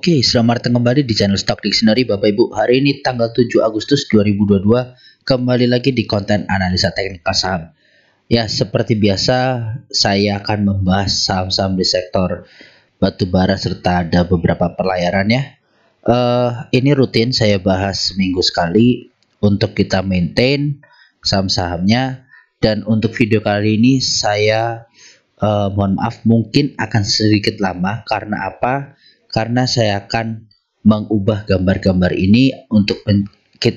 Oke, selamat datang kembali di channel Stock Dictionary Bapak Ibu. Hari ini tanggal 7 Agustus 2022, kembali lagi di konten analisa teknikal saham. Ya, seperti biasa saya akan membahas saham-saham di sektor batubara serta ada beberapa pelayaran ya. Ini rutin saya bahas seminggu sekali untuk kita maintain saham-sahamnya, dan untuk video kali ini saya mohon maaf mungkin akan sedikit lama. Karena apa? Karena saya akan mengubah gambar-gambar ini untuk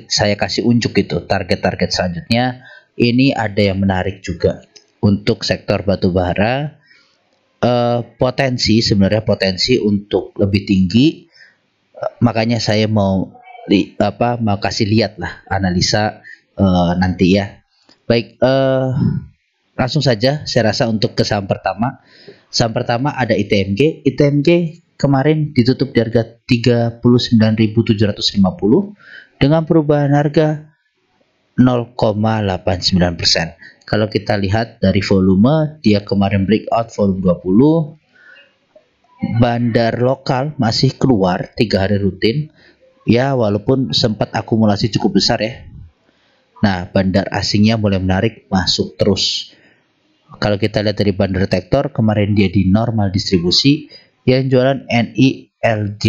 saya kasih unjuk itu target-target selanjutnya. Ini ada yang menarik juga untuk sektor batubara, sebenarnya potensi untuk lebih tinggi. Makanya saya mau kasih lihat lah analisa nanti ya. Baik, langsung saja saya rasa untuk ke saham pertama. Saham pertama ada ITMG. ITMG kemarin ditutup di harga 39.750 dengan perubahan harga 0,89%. Kalau kita lihat dari volume, dia kemarin breakout volume 20. Bandar lokal masih keluar 3 hari rutin. Ya, walaupun sempat akumulasi cukup besar ya. Nah, bandar asingnya mulai menarik masuk terus. Kalau kita lihat dari bandar detektor, kemarin dia di normal distribusi. Yang jualan NI, LJ,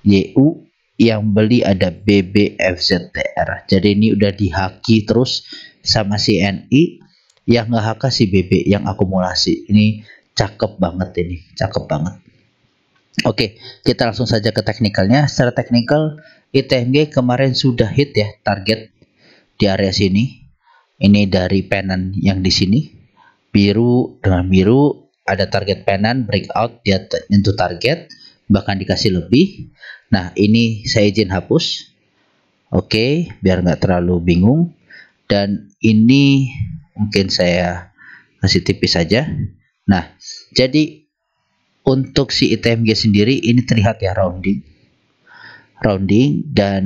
YU, yang beli ada BBFZTR. Jadi ini udah dihaki terus sama si NI, yang nggak haka si BB yang akumulasi. Ini cakep banget ini, cakep banget. Oke, kita langsung saja ke teknikalnya. Secara teknikal, ITMG kemarin sudah hit ya target di area sini. Ini dari pennant yang di sini biru dengan biru. Ada target pennant breakout, dia nyentuh target, bahkan dikasih lebih. Nah, ini saya izin hapus. Oke, biar nggak terlalu bingung. Dan ini mungkin saya kasih tipis saja. Nah, jadi untuk si ITMG sendiri ini terlihat ya rounding, dan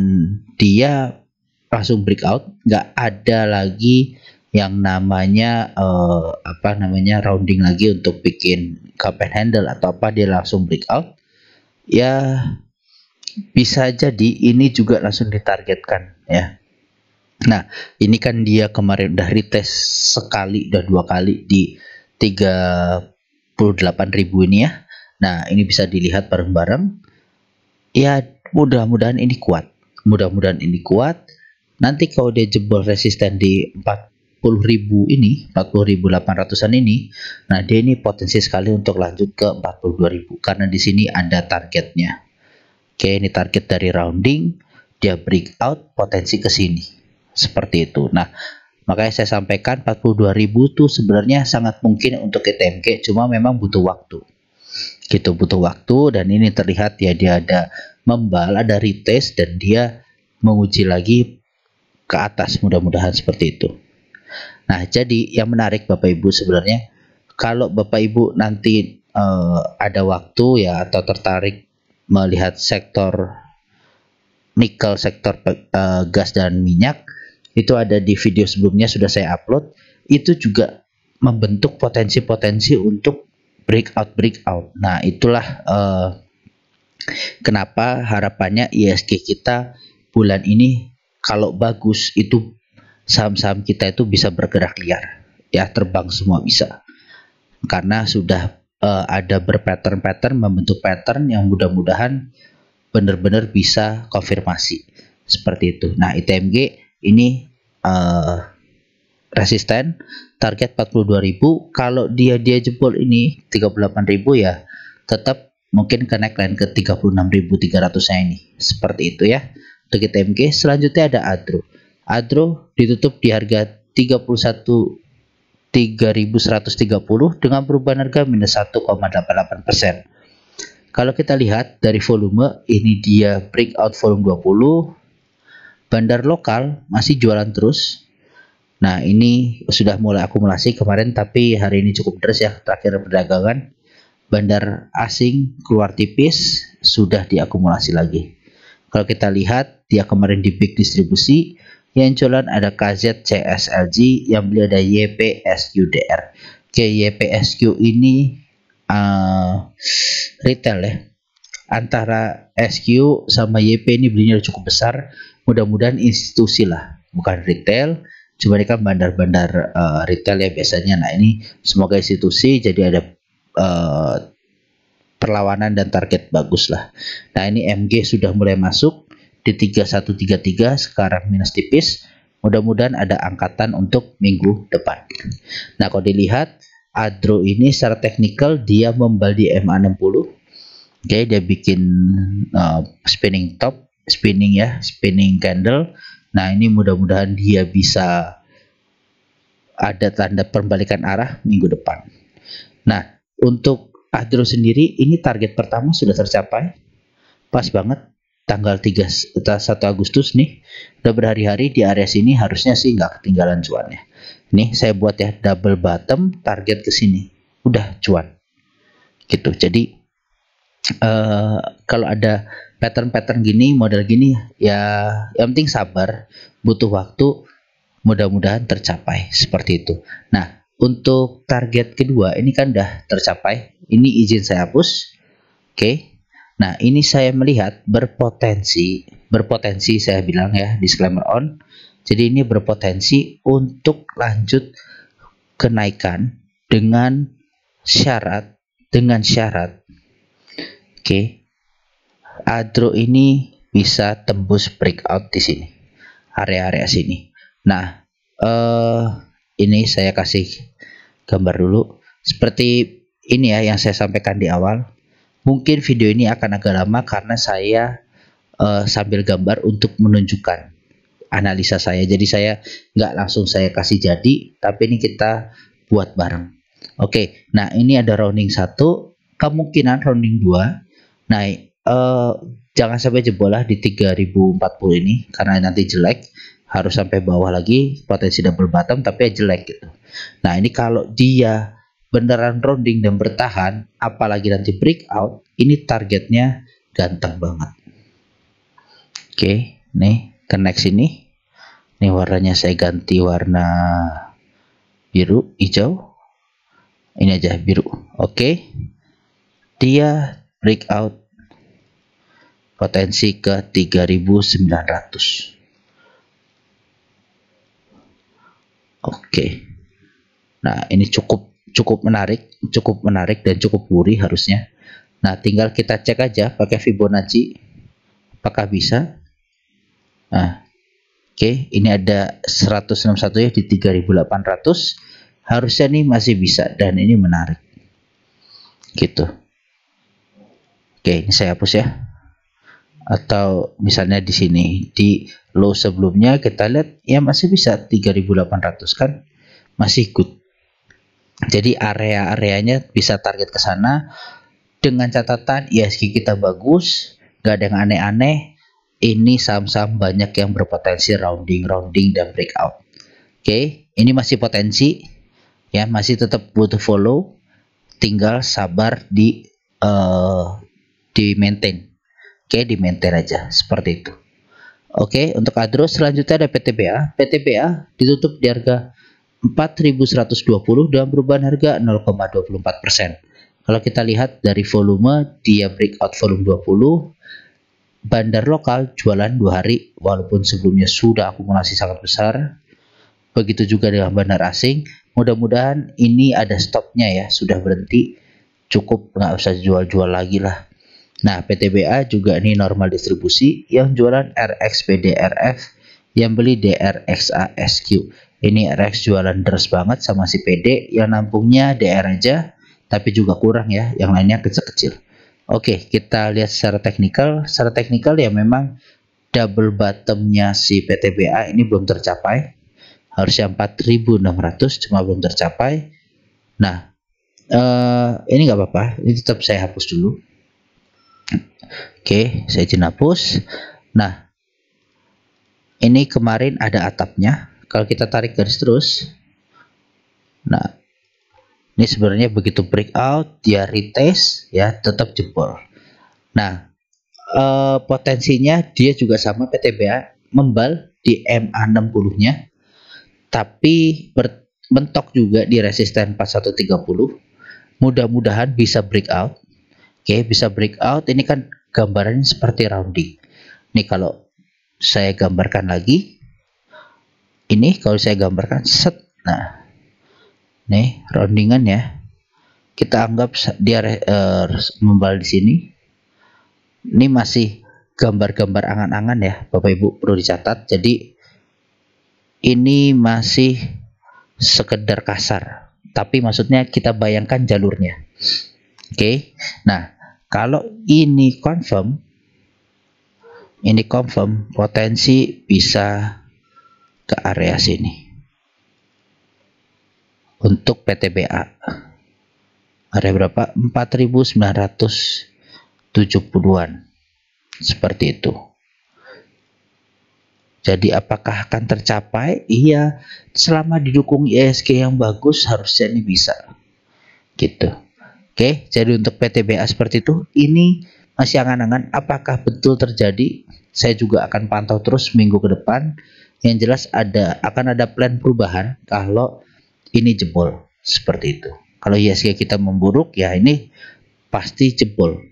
dia langsung breakout. Nggak ada lagi yang namanya rounding lagi untuk bikin cup and handle atau apa, dia langsung breakout ya. Bisa jadi ini juga langsung ditargetkan ya. Nah, ini kan dia kemarin udah retest sekali, udah 2 kali di 38.000 ini ya. Nah, ini bisa dilihat bareng-bareng ya. Mudah-mudahan ini kuat, nanti kalau dia jebol resisten di 40.000 ini, 40.800an ini, nah dia ini potensi sekali untuk lanjut ke 42.000 karena di sini ada targetnya. Oke, ini target dari rounding, dia breakout, potensi ke sini seperti itu. Nah, makanya saya sampaikan 42.000 tuh sebenarnya sangat mungkin untuk ITMG, cuma memang butuh waktu gitu, dan ini terlihat ya, dia ada membal, ada retest, dan dia menguji lagi ke atas, mudah-mudahan seperti itu. Nah, jadi yang menarik Bapak Ibu sebenarnya, kalau Bapak Ibu nanti ada waktu ya, atau tertarik melihat sektor nikel, sektor gas dan minyak, itu ada di video sebelumnya sudah saya upload. Itu juga membentuk potensi-potensi untuk breakout. Nah, itulah kenapa harapannya ISG kita bulan ini kalau bagus itu saham-saham kita itu bisa bergerak liar ya, terbang semua bisa, karena sudah ada berpattern membentuk pattern yang mudah-mudahan benar-benar bisa konfirmasi seperti itu. Nah, ITMG ini resisten target 42.000. Kalau dia jebol ini 38.000 ya, tetap mungkin ke neckline ke 36.300 ini, seperti itu ya untuk ITMG. Selanjutnya ada Adro ditutup di harga 31.130 dengan perubahan harga minus 1,88%. Kalau kita lihat dari volume, ini dia breakout volume 20. Bandar lokal masih jualan terus. Nah, ini sudah mulai akumulasi kemarin, tapi hari ini cukup deras ya terakhir perdagangan. Bandar asing keluar tipis, sudah diakumulasi lagi. Kalau kita lihat, dia kemarin di big distribusi. Yang jualan ada KZ, CSLG, yang beli ada YPSQDR. Oke, YPSQ ini retail ya. antara SQ sama YP ini belinya cukup besar. Mudah-mudahan institusi lah, bukan retail. Cuma ini kan bandar-bandar retail ya biasanya. Nah ini semoga institusi, jadi ada perlawanan dan target bagus lah. Nah ini MG sudah mulai masuk di 3133, sekarang minus tipis. Mudah-mudahan ada angkatan untuk minggu depan. Nah kalau dilihat Adro ini secara teknikal dia membal di MA60. Oke, dia bikin spinning top, spinning candle. Nah ini mudah-mudahan dia bisa ada tanda pembalikan arah minggu depan. Nah untuk Adro sendiri ini target pertama sudah tercapai, pas banget tanggal 1 Agustus nih, udah berhari-hari di area sini, harusnya sih nggak ketinggalan cuannya. Nih saya buat ya double bottom, target ke sini udah cuan gitu. Jadi kalau ada pattern gini, model gini ya yang penting sabar, butuh waktu, mudah-mudahan tercapai seperti itu. Nah untuk target kedua ini kan udah tercapai, ini izin saya hapus. Oke. Nah, ini saya melihat berpotensi saya bilang ya, disclaimer on. Jadi ini berpotensi untuk lanjut kenaikan dengan syarat oke. Adro ini bisa tembus breakout di sini. Area-area sini. Nah, ini saya kasih gambar dulu. Seperti ini ya yang saya sampaikan di awal. Mungkin video ini akan agak lama karena saya sambil gambar untuk menunjukkan analisa saya. Jadi saya nggak langsung saya kasih jadi, tapi ini kita buat bareng. Oke, nah ini ada rounding 1, kemungkinan rounding 2. Nah, jangan sampai jebol lah di 3040 ini karena nanti jelek. Harus sampai bawah lagi, potensi double bottom tapi ya jelek gitu. Nah ini kalau dia beneran rounding dan bertahan, apalagi nanti breakout, ini targetnya ganteng banget. Oke, nih ke next ini. Nih warnanya saya ganti warna biru, hijau. Ini aja biru. Oke. Dia breakout potensi ke 3900. Oke. Nah, ini cukup menarik dan cukup gurih harusnya. Nah, tinggal kita cek aja pakai Fibonacci apakah bisa. Nah, oke, ini ada 161 ya di 3800. Harusnya nih masih bisa dan ini menarik. Gitu. Oke, ini saya hapus ya. Atau misalnya di sini di low sebelumnya kita lihat ya masih bisa 3800 kan, masih good. Jadi area-areanya bisa target ke sana dengan catatan ISG kita bagus, nggak ada yang aneh-aneh. Ini saham-saham banyak yang berpotensi rounding dan breakout. Oke, ini masih potensi ya, masih tetap butuh follow, tinggal sabar di maintain. Oke, di maintain aja seperti itu. Oke, untuk Adro selanjutnya ada PTBA. PTBA ditutup di harga 4.120 dan perubahan harga 0,24%. Kalau kita lihat dari volume, dia breakout volume 20. Bandar lokal jualan 2 hari walaupun sebelumnya sudah akumulasi sangat besar. Begitu juga dengan bandar asing. Mudah-mudahan ini ada stopnya ya, sudah berhenti. Cukup, nggak usah jual-jual lagi lah. Nah, PTBA juga ini normal distribusi, yang jualan RX PDRF, yang beli DRXA SQ. Ini RX jualan deres banget sama si PD, yang nampungnya DR aja, tapi juga kurang ya, yang lainnya kecil-kecil. Oke, kita lihat secara teknikal. Secara teknikal ya memang double bottomnya si PTBA ini belum tercapai. Harusnya 4.600, cuma belum tercapai. Nah, ini nggak apa-apa, ini tetap saya hapus dulu. Oke, saya izin hapus. Nah, ini kemarin ada atapnya. Kalau kita tarik garis terus, nah, ini sebenarnya begitu breakout, dia retest, ya tetap jebol. Nah, potensinya dia juga sama PTBA, membal di MA60-nya, tapi mentok juga di resisten 4130. Mudah-mudahan bisa breakout. Oke, bisa breakout. Ini kan gambarannya seperti rounding. Ini kalau saya gambarkan lagi, ini kalau saya gambarkan set, nah nih roundingan ya, kita anggap dia membal di sini. Ini masih gambar-gambar angan-angan ya Bapak Ibu, perlu dicatat. Jadi ini masih sekedar kasar, tapi maksudnya kita bayangkan jalurnya. Oke. Nah, kalau ini confirm, potensi bisa ke area sini untuk PTBA. Area berapa? 4970-an, seperti itu. Jadi apakah akan tercapai? Iya, selama didukung ISG yang bagus harusnya ini bisa gitu. Oke, jadi untuk PTBA seperti itu. Ini masih angan-angan, apakah betul terjadi? Saya juga akan pantau terus minggu ke depan. Yang jelas akan ada plan perubahan kalau ini jebol seperti itu. Kalau ISG kita memburuk, ya ini pasti jebol.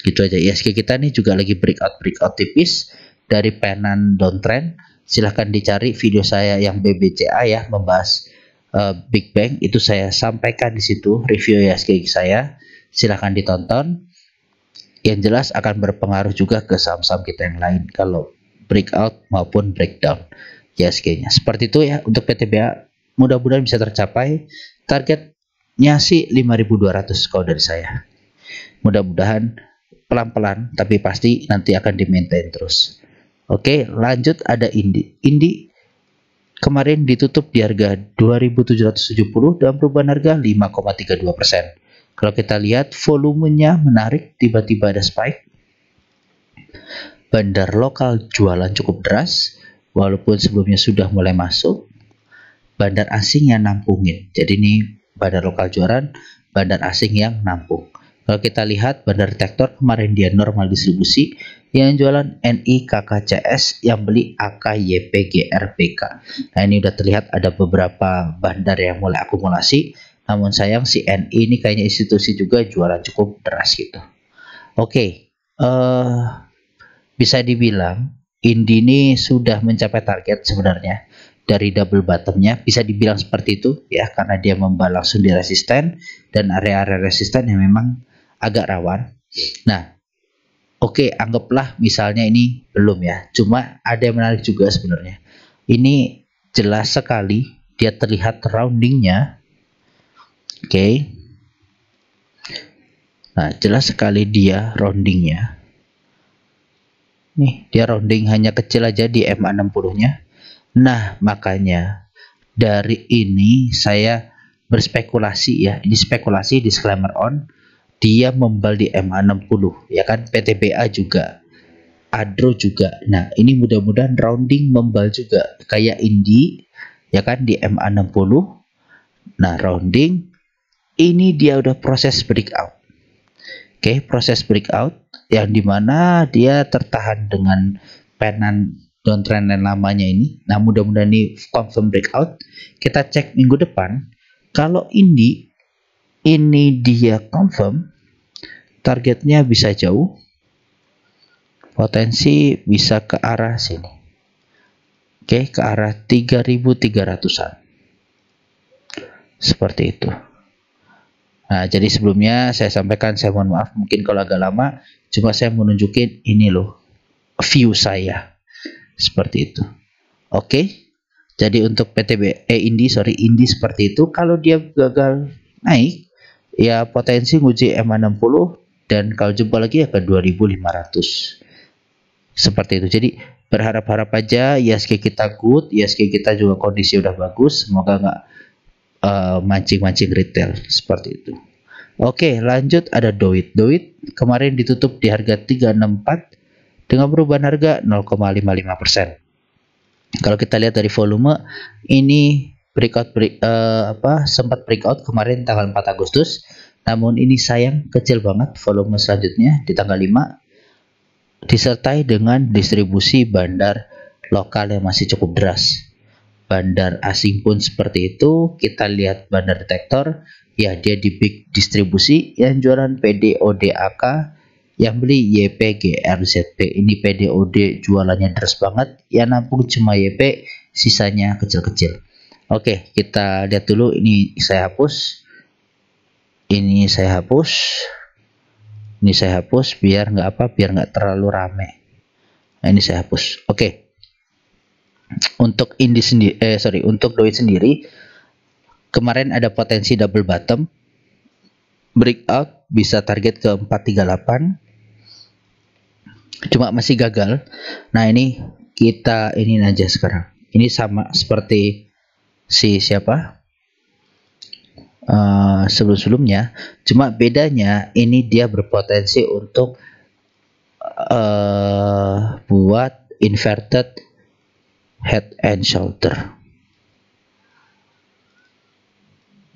Gitu aja. ISG kita ini juga lagi breakout tipis dari penan downtrend. Silahkan dicari video saya yang BBCA ya, membahas Big Bang, itu saya sampaikan di situ review ISG saya. Silahkan ditonton. Yang jelas akan berpengaruh juga ke saham-saham kita yang lain kalau breakout maupun breakdown ISG-nya. Seperti itu ya untuk PTBA. Mudah-mudahan bisa tercapai. Targetnya sih 5.200 kalau dari saya. Mudah-mudahan pelan-pelan, tapi pasti nanti akan di-maintain terus. Oke, lanjut ada Indi. Indi kemarin ditutup di harga 2.770 dan perubahan harga 5,32%. Kalau kita lihat volumenya menarik, tiba-tiba ada spike. Bandar lokal jualan cukup deras, walaupun sebelumnya sudah mulai masuk. Bandar asing yang nampungin. Jadi ini bandar lokal jualan, bandar asing yang nampung. Kalau kita lihat bandar Tektor kemarin dia normal distribusi, yang jualan NI KKCS, yang beli AKYP GRPK. Nah ini udah terlihat ada beberapa bandar yang mulai akumulasi. Namun sayang si NI ini kayaknya institusi juga jualan cukup deras gitu. Oke, bisa dibilang Indi ini sudah mencapai target sebenarnya dari double bottomnya, bisa dibilang seperti itu ya, karena dia membal langsung di resisten dan area-area resisten yang memang agak rawan. Nah, oke, anggaplah misalnya ini belum ya, cuma ada yang menarik juga sebenarnya. Ini jelas sekali dia terlihat roundingnya. Oke. Nah, jelas sekali dia roundingnya. Nih, dia rounding hanya kecil aja di MA60-nya. Nah, makanya dari ini saya berspekulasi ya. Ini spekulasi, disclaimer on. Dia membal di MA60, ya kan? PTBA juga. Adro juga. Nah, ini mudah-mudahan rounding membal juga. Kayak Indi, ya kan, di MA60. Nah, rounding. Ini dia udah proses breakout. Oke, proses breakout yang dimana dia tertahan dengan penan downtrend yang lamanya ini. Nah, mudah-mudahan ini confirm breakout. Kita cek minggu depan. Kalau ini dia confirm, targetnya bisa jauh. Potensi bisa ke arah sini. Oke, ke arah 3.300-an. Seperti itu. Nah, jadi sebelumnya saya sampaikan, saya mohon maaf mungkin kalau agak lama, cuma saya mau nunjukin ini loh view saya seperti itu. Oke, jadi untuk Indi seperti itu. Kalau dia gagal naik, ya potensi nguji MA60 dan kalau jebol lagi ya ke 2.500 seperti itu. Jadi berharap-harap aja ISG kita good, ISG kita juga kondisi udah bagus, semoga nggak mancing-mancing retail seperti itu. Oke, lanjut ada Doit. Doit kemarin ditutup di harga 364 dengan perubahan harga 0,55%. Kalau kita lihat dari volume, ini sempat breakout kemarin tanggal 4 Agustus. Namun ini sayang kecil banget volume selanjutnya di tanggal 5, disertai dengan distribusi bandar lokal yang masih cukup deras. Bandar asing pun seperti itu. Kita lihat bandar Tektor, ya dia di big distribusi yang jualan PD ODAK Yang beli YPGRZP, ini PDOD jualannya deres banget, yang nampung cuma YP, sisanya kecil-kecil. Oke, kita lihat dulu. Ini saya hapus, ini saya hapus, ini saya hapus biar nggak terlalu rame. Nah, ini saya hapus. Oke. Untuk indi sendiri, untuk Doit sendiri, kemarin ada potensi double bottom, breakout bisa target ke 438, cuma masih gagal. Nah, ini kita ini aja sekarang. Ini sama seperti si siapa sebelum-sebelumnya, cuma bedanya ini dia berpotensi untuk buat inverted head and shoulder.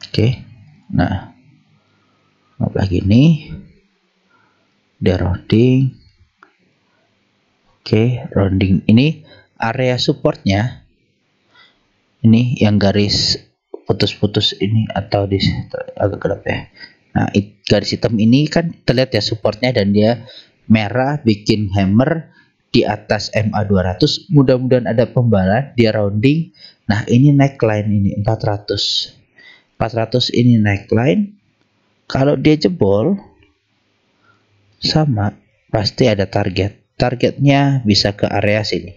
Oke. Nah, lagi ini dia rounding. Oke, rounding ini area supportnya ini yang garis putus-putus ini, atau di agak gelap ya. Nah, garis hitam ini kan terlihat ya supportnya, dan dia merah bikin hammer di atas MA 200. Mudah-mudahan ada pembalas, dia rounding. Nah, ini neckline ini 400 ini neckline. Kalau dia jebol sama, pasti ada targetnya bisa ke area sini.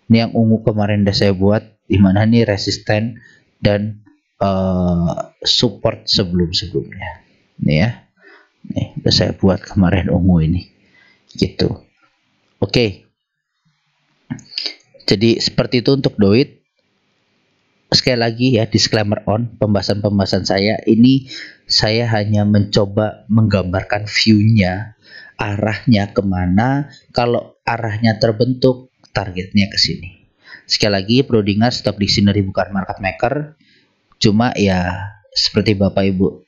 Ini yang ungu kemarin udah saya buat, dimana nih resisten dan support sebelumnya. Nih ya, nih udah saya buat kemarin ungu ini, gitu. Oke. Jadi seperti itu untuk Doit. Sekali lagi ya, disclaimer on, pembahasan saya ini saya hanya mencoba menggambarkan view-nya, arahnya kemana. Kalau arahnya terbentuk, targetnya ke sini. Sekali lagi, perlu diingat, stock dictionary bukan market maker, cuma ya seperti Bapak Ibu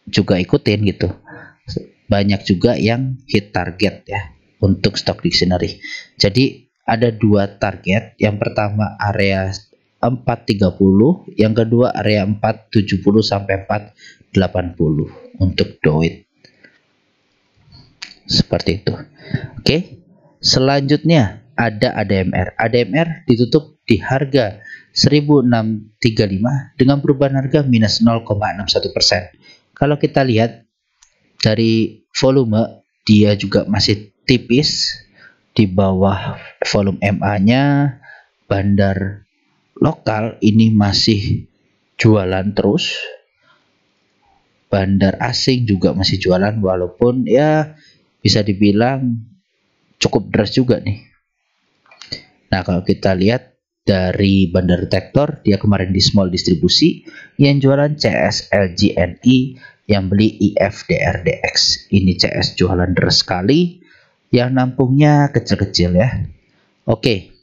juga ikutin gitu. Banyak juga yang hit target ya untuk stock dictionary. Jadi ada dua target, yang pertama area 430, yang kedua area 470 sampai 480 untuk Doit. Seperti itu. Oke. Selanjutnya ada ADMR. ADMR ditutup di harga 1635 dengan perubahan harga minus 0,61%. Kalau kita lihat dari volume, dia juga masih tipis di bawah volume MA-nya. Bandar lokal ini masih jualan terus. Bandar asing juga masih jualan, walaupun ya bisa dibilang cukup deras juga nih. Nah, kalau kita lihat dari bandar detektor, dia kemarin di small distribusi, yang jualan CS LGNI, yang beli IFDRDX. Ini CS jualan deras sekali, yang nampungnya kecil-kecil ya. Oke.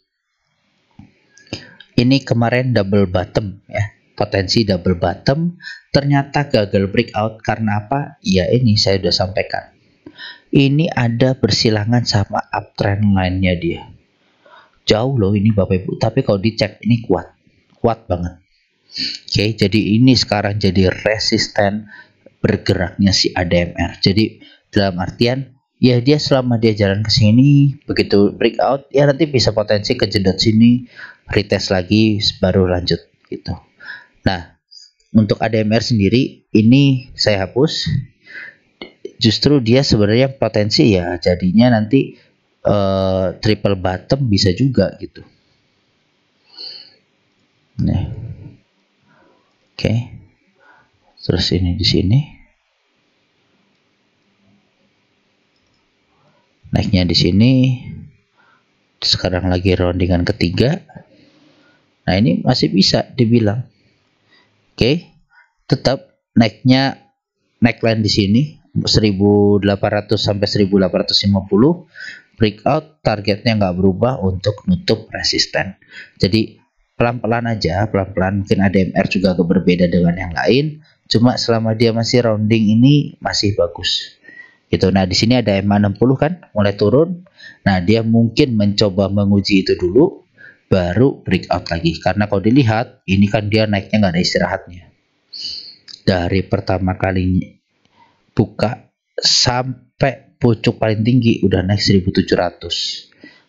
Ini kemarin double bottom ya, potensi double bottom, ternyata gagal breakout. Karena apa? Ya ini saya sudah sampaikan. Ini ada bersilangan sama uptrend line-nya dia. Jauh loh ini Bapak Ibu, tapi kalau dicek ini kuat banget. Oke, jadi ini sekarang jadi resisten bergeraknya si ADMR. Jadi dalam artian ya, dia selama dia jalan ke sini, begitu breakout ya nanti bisa potensi kejedot sini, retest lagi baru lanjut gitu. Nah, untuk ADMR sendiri ini saya hapus. Justru dia sebenarnya potensi ya jadinya nanti triple bottom bisa juga gitu. Nih. Oke. Terus ini di sini. Naiknya di sini. Sekarang lagi roundingan ketiga. Nah, ini masih bisa dibilang. Oke. Tetap naiknya neckline di sini 1800 sampai 1850. Breakout targetnya nggak berubah untuk nutup resisten. Jadi pelan-pelan aja, pelan-pelan. Mungkin ADMR juga agak berbeda dengan yang lain. Cuma selama dia masih rounding ini masih bagus. Gitu. Nah, di sini ada MA 60 kan, mulai turun. Nah, dia mungkin mencoba menguji itu dulu, baru breakout lagi. Karena kalau dilihat, ini kan dia naiknya nggak ada istirahatnya. Dari pertama kali buka sampai pucuk paling tinggi udah naik 1.700.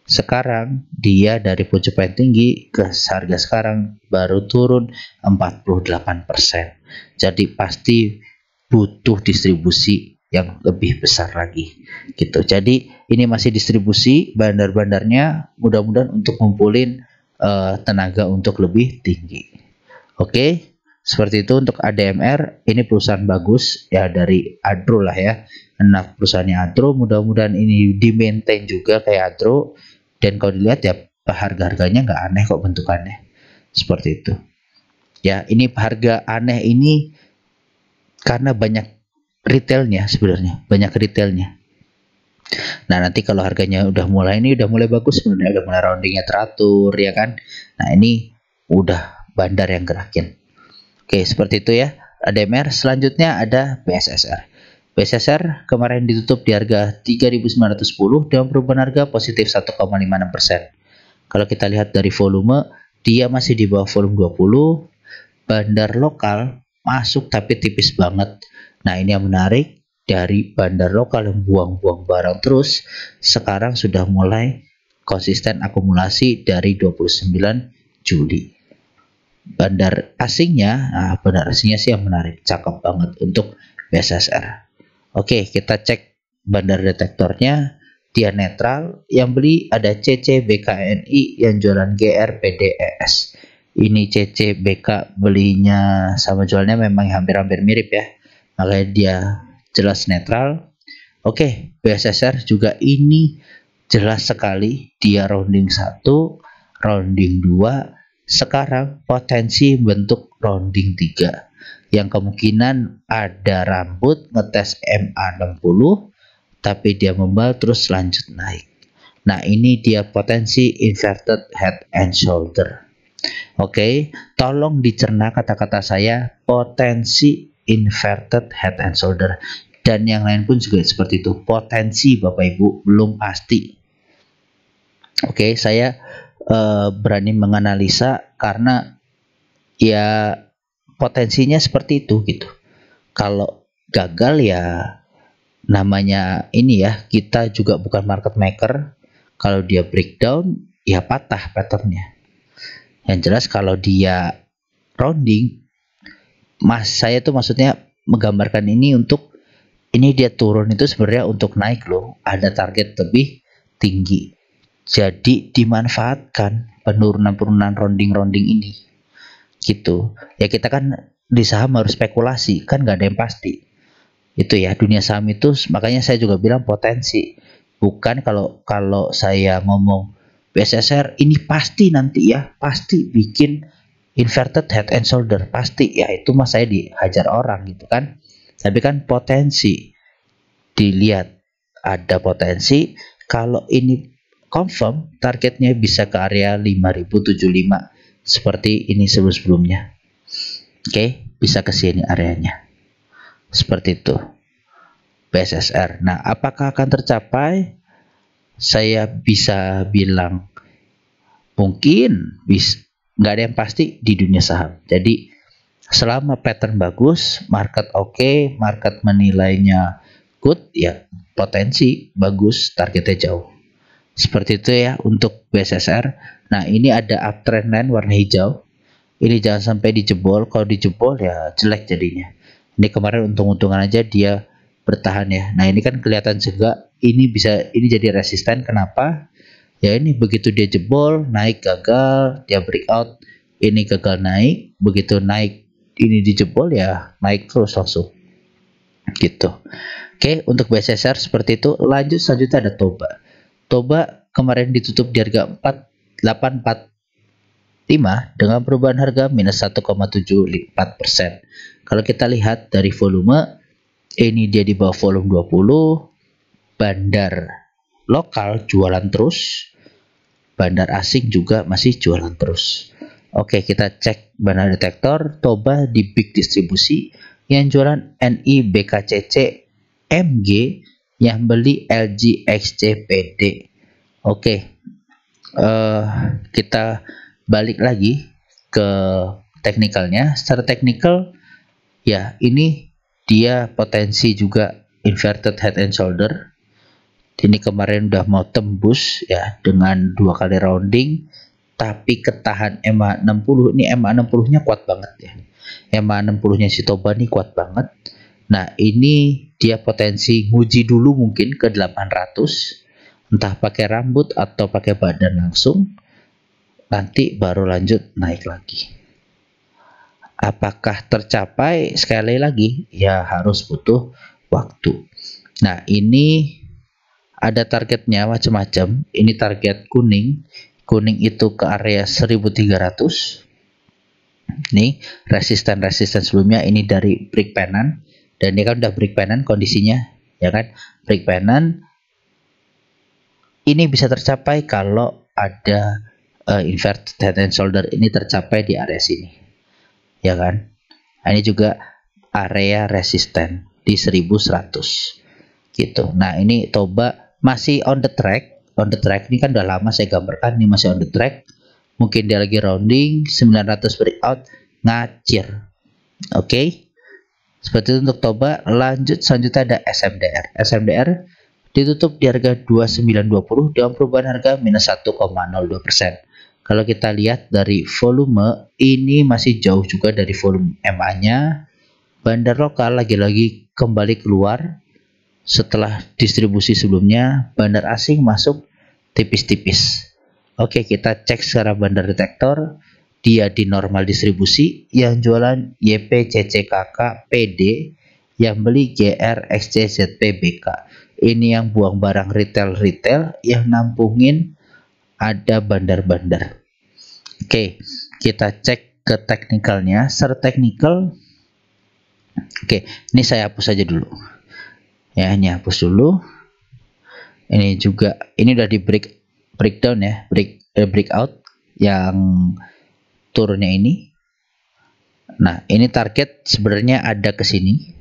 Sekarang dia dari pucuk paling tinggi ke harga sekarang baru turun 48%. Jadi pasti butuh distribusi yang lebih besar lagi gitu. Jadi ini masih distribusi bandar-bandarnya, mudah-mudahan untuk ngumpulin tenaga untuk lebih tinggi. Oke, seperti itu untuk ADMR. Ini perusahaan bagus ya, dari Adro lah ya. Nah, perusahaannya Adro, mudah-mudahan ini di-maintain juga kayak Adro. Dan kalau dilihat ya harga-harganya nggak aneh kok bentukannya. Seperti itu. Ya, ini harga aneh ini karena banyak retailnya sebenarnya, banyak retailnya. Nah, nanti kalau harganya udah mulai bagus sebenarnya, udah mulai roundingnya teratur ya kan. Nah, ini udah bandar yang gerakin. Oke, seperti itu ya. ADMR. Selanjutnya ada BSSR. BSSR kemarin ditutup di harga 3.910 dengan perubahan harga positif 1,56%. Kalau kita lihat dari volume, dia masih di bawah volume 20. Bandar lokal masuk tapi tipis banget. Nah, ini yang menarik, dari bandar lokal yang buang-buang barang terus, sekarang sudah mulai konsisten akumulasi dari 29 Juli. Bandar asingnya, bandar asingnya sih yang menarik, cakep banget untuk BSSR. Oke, kita cek bandar detektornya, dia netral. Yang beli ada CC BKNI, yang jualan GR PDES. Ini CC BK belinya sama jualnya memang hampir-hampir mirip ya, makanya dia jelas netral. Oke, BSSR juga ini jelas sekali, dia rounding 1, rounding 2, sekarang potensi bentuk rounding 3 yang kemungkinan ada rambut ngetes MA60 tapi dia membal terus lanjut naik. Nah, ini dia potensi inverted head and shoulder. Oke, tolong dicerna kata-kata saya, potensi inverted head and shoulder, dan yang lain pun juga seperti itu, potensi Bapak Ibu, belum pasti. Oke, saya berani menganalisa karena ya potensinya seperti itu gitu. Kalau gagal ya namanya ini ya, kita juga bukan market maker. Kalau dia breakdown ya patah patternnya. Yang jelas kalau dia rounding, saya tuh maksudnya menggambarkan ini untuk ini dia turun itu sebenarnya untuk naik loh, ada target lebih tinggi. Jadi dimanfaatkan penurunan rounding ini gitu. Ya kita kan di saham harus spekulasi, kan nggak ada yang pasti. Itu ya, dunia saham itu makanya saya juga bilang potensi. Bukan kalau saya ngomong BSSR ini pasti nanti ya, pasti bikin inverted head and shoulder, pasti ya, itu mas saya dihajar orang gitu kan. Tapi kan potensi dilihat, ada potensi kalau ini confirm targetnya bisa ke area 5075 seperti ini sebelumnya. Oke, bisa ke sini areanya. Seperti itu. BSSR. Nah, apakah akan tercapai? Saya bisa bilang mungkin nggak ada yang pasti di dunia saham. Jadi selama pattern bagus, market oke, market menilainya good, ya potensi bagus, targetnya jauh. Seperti itu ya untuk BSSR. Nah, ini ada uptrend line warna hijau. Ini jangan sampai dijebol. Kalau dijebol ya jelek jadinya. Ini kemarin untung-untungan aja dia bertahan ya. Nah, ini kan kelihatan juga ini jadi resisten. Kenapa? Ya ini begitu dia jebol, naik gagal, dia breakout, ini gagal naik, begitu naik ini dijebol ya naik terus langsung. Gitu. Oke, untuk BSSR seperti itu. Lanjut selanjutnya ada Toba. Toba kemarin ditutup di harga 4845 dengan perubahan harga minus 1,74%. Kalau kita lihat dari volume, ini dia di bawah volume 20, bandar lokal jualan terus, bandar asing juga masih jualan terus. Oke, kita cek bandar detektor. Toba di big distribusi, yang jualan NI BKCC MG, yang beli LG XCPD. Oke, kita balik lagi ke teknikalnya. Secara teknikal ya ini dia potensi juga inverted head and shoulder. Ini kemarin udah mau tembus ya dengan 2 kali rounding, tapi ketahan EMA 60. Ini EMA 60-nya kuat banget ya. EMA 60-nya si Toba nih kuat banget. Nah, ini dia potensi nguji dulu mungkin ke 800, entah pakai rambut atau pakai badan langsung. Nanti baru lanjut naik lagi. Apakah tercapai? Sekali lagi ya harus butuh waktu. Nah, ini ada targetnya macam-macam. Ini target kuning. Kuning itu ke area 1300. Ini resisten sebelumnya ini dari break penan, dan ini kan udah break penan kondisinya, ya kan? Break penan ini bisa tercapai kalau ada inverted head and shoulder ini tercapai di area sini, ya kan? Nah, ini juga area resisten di 1100 gitu. Nah, ini Toba masih on the track. On the track ini kan udah lama saya gambarkan, ini masih on the track. Mungkin dia lagi rounding 900 breakout ngacir. Oke. Seperti itu untuk Toba. Lanjut selanjutnya ada SMDR. SMDR ditutup di harga 2920 dengan perubahan harga minus 1,02%. Kalau kita lihat dari volume, ini masih jauh juga dari volume MA-nya. Bandar lokal lagi-lagi kembali keluar setelah distribusi sebelumnya. Bandar asing masuk tipis-tipis. Oke, kita cek secara bandar detektor. Dia di normal distribusi, yang jualan YPCCKK PD, yang beli GR XCZPBK. Ini yang buang barang retail, yang nampungin ada bandar-bandar. Oke, kita cek ke teknikalnya. Secara teknikal, oke, ini saya hapus aja dulu. Ya, ini hapus dulu. Ini juga, ini udah di breakdown ya, breakout yang turunnya ini. Nah, ini target sebenarnya ada ke sini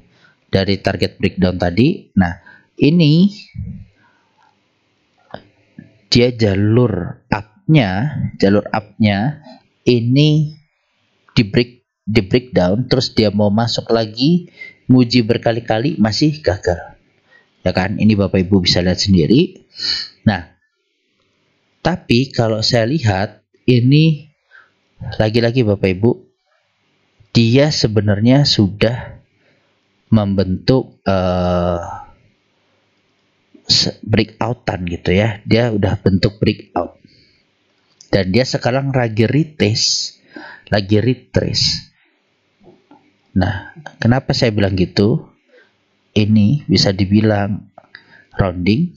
dari target breakdown tadi. Nah, ini dia jalur upnya ini di breakdown, terus dia mau masuk lagi, nguji berkali-kali masih gagal. Ya kan, ini Bapak Ibu bisa lihat sendiri. Nah, tapi kalau saya lihat ini lagi-lagi Bapak Ibu, dia sebenarnya sudah membentuk breakoutan gitu ya. Dia udah bentuk breakout. Dan dia sekarang lagi retrace. Nah, kenapa saya bilang gitu? Ini bisa dibilang rounding,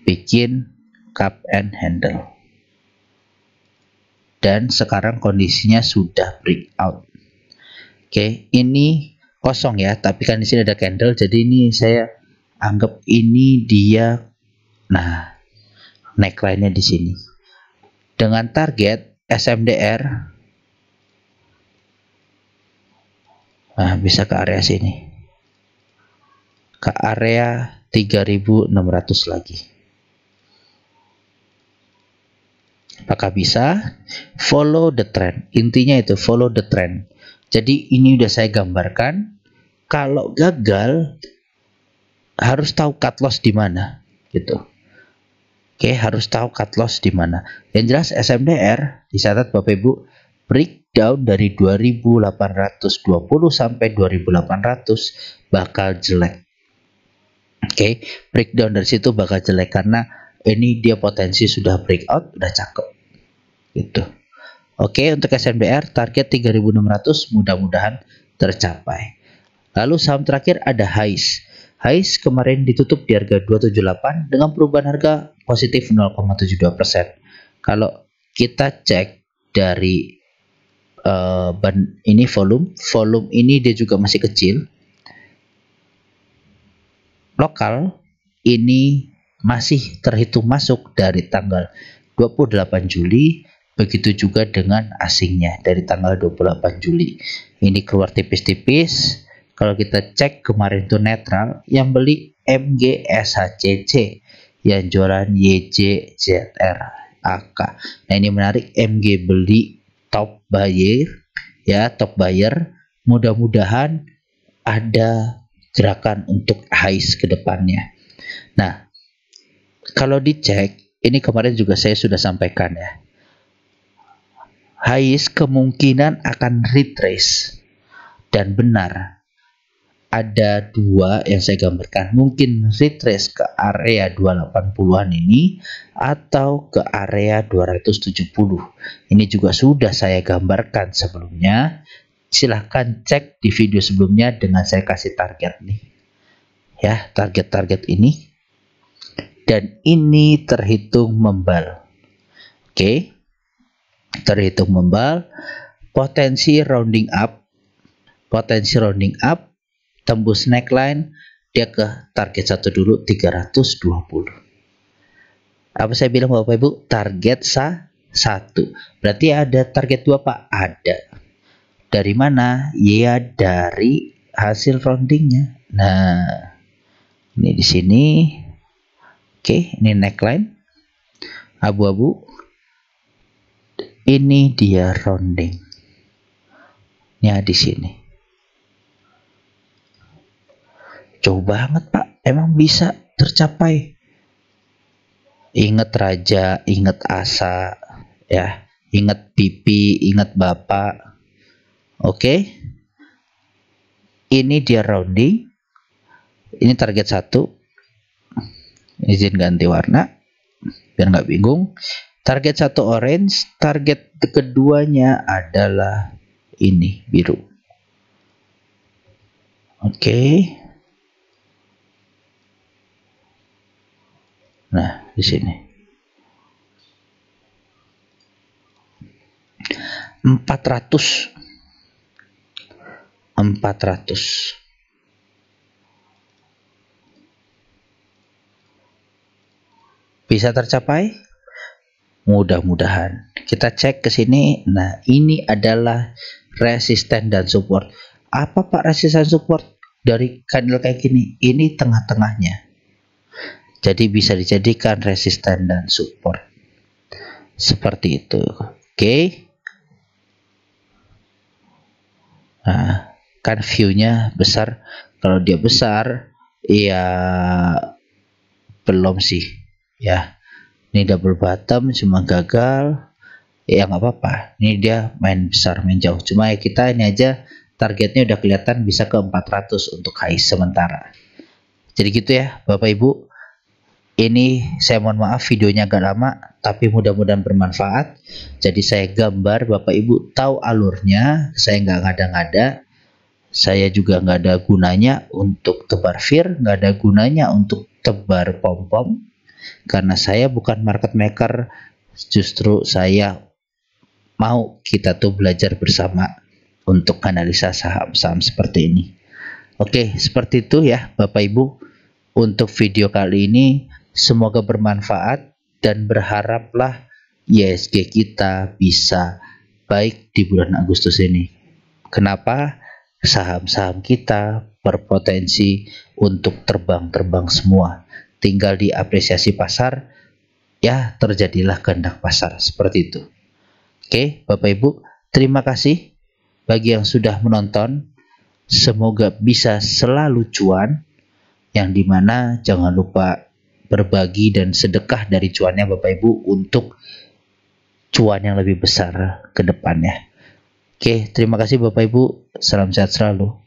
bikin cup and handle, dan sekarang kondisinya sudah breakout. Oke, ini kosong ya, tapi kan di sini ada candle, jadi ini saya anggap ini dia. Nah, neckline-nya di sini dengan target SMDR. Nah, bisa ke area sini, ke area 3600 lagi. Apakah bisa? Follow the trend. Intinya itu follow the trend. Jadi ini udah saya gambarkan. Kalau gagal harus tahu cut loss di mana, gitu. Oke, harus tahu cut loss di mana. Yang jelas SMDR dicatat Bapak Ibu, breakdown dari 2820 sampai 2800 bakal jelek. Oke, breakdown dari situ bakal jelek karena ini dia potensi sudah breakout, udah cakep gitu. Oke, untuk SMDR target 3600 mudah-mudahan tercapai. Lalu saham terakhir ada HAIS. HAIS kemarin ditutup di harga 278 dengan perubahan harga positif 0,72%. Kalau kita cek dari ini volume ini dia juga masih kecil. Lokal ini masih terhitung masuk dari tanggal 28 Juli, begitu juga dengan asingnya dari tanggal 28 Juli. Ini keluar tipis-tipis. Kalau kita cek kemarin itu netral, yang beli MGSHCC, yang jualan YJZRAK. Nah, ini menarik, MG beli top buyer ya, top buyer. Mudah-mudahan ada gerakan untuk highs ke depannya. Nah, kalau dicek, ini kemarin juga saya sudah sampaikan ya. Highs kemungkinan akan retrace. Dan benar, ada dua yang saya gambarkan. Mungkin retrace ke area 280-an ini atau ke area 270. Ini juga sudah saya gambarkan sebelumnya. Silahkan cek di video sebelumnya dengan saya kasih target nih. Ya, target-target ini. Dan ini terhitung membal. Oke. Terhitung membal. Potensi rounding up, tembus neckline, dia ke target 1 dulu 320. Apa saya bilang Bapak Ibu? Target 1. Berarti ada target 2 Pak? Ada. Dari mana? Ya dari hasil roundingnya. Nah, ini di sini. Oke, ini neckline abu-abu. Ini dia rounding. Ya di sini. Jauh banget Pak, emang bisa tercapai. Ingat raja, ingat asa, ya, ingat pipi, ingat bapak. Oke. Ini dia rounding. Ini target 1. Izin ganti warna biar nggak bingung. Target 1 orange, target keduanya adalah ini biru. Oke. Nah, di sini. 400. Bisa tercapai? Mudah-mudahan. Kita cek ke sini. Nah, ini adalah resisten dan support. Apa Pak resisten support dari candle kayak gini? Ini tengah-tengahnya. Jadi bisa dijadikan resisten dan support. Seperti itu. Oke. Nah, kan view-nya besar. Kalau dia besar, ya belum sih. Ya. Ini double bottom cuma gagal, ya nggak apa-apa. Ini dia main besar, main jauh. Cuma ya kita ini aja targetnya udah kelihatan bisa ke 400 untuk high sementara. Jadi gitu ya Bapak Ibu. Ini saya mohon maaf videonya agak lama, tapi mudah-mudahan bermanfaat. Jadi saya gambar Bapak Ibu tahu alurnya. Saya nggak ngada-ngada. Saya juga nggak ada gunanya untuk tebar fir, nggak ada gunanya untuk tebar pom-pom. Karena saya bukan market maker, justru saya mau kita tuh belajar bersama untuk analisa saham-saham seperti ini. Oke, seperti itu ya Bapak Ibu. Untuk video kali ini semoga bermanfaat dan berharaplah IHSG kita bisa baik di bulan Agustus ini. Kenapa? Saham-saham kita berpotensi untuk terbang-terbang semua. Tinggal diapresiasi pasar, ya terjadilah kehendak pasar seperti itu. Oke, Bapak Ibu, terima kasih bagi yang sudah menonton. Semoga bisa selalu cuan, yang dimana jangan lupa berbagi dan sedekah dari cuannya Bapak Ibu untuk cuan yang lebih besar ke depannya. Oke, terima kasih Bapak Ibu. Salam sehat selalu.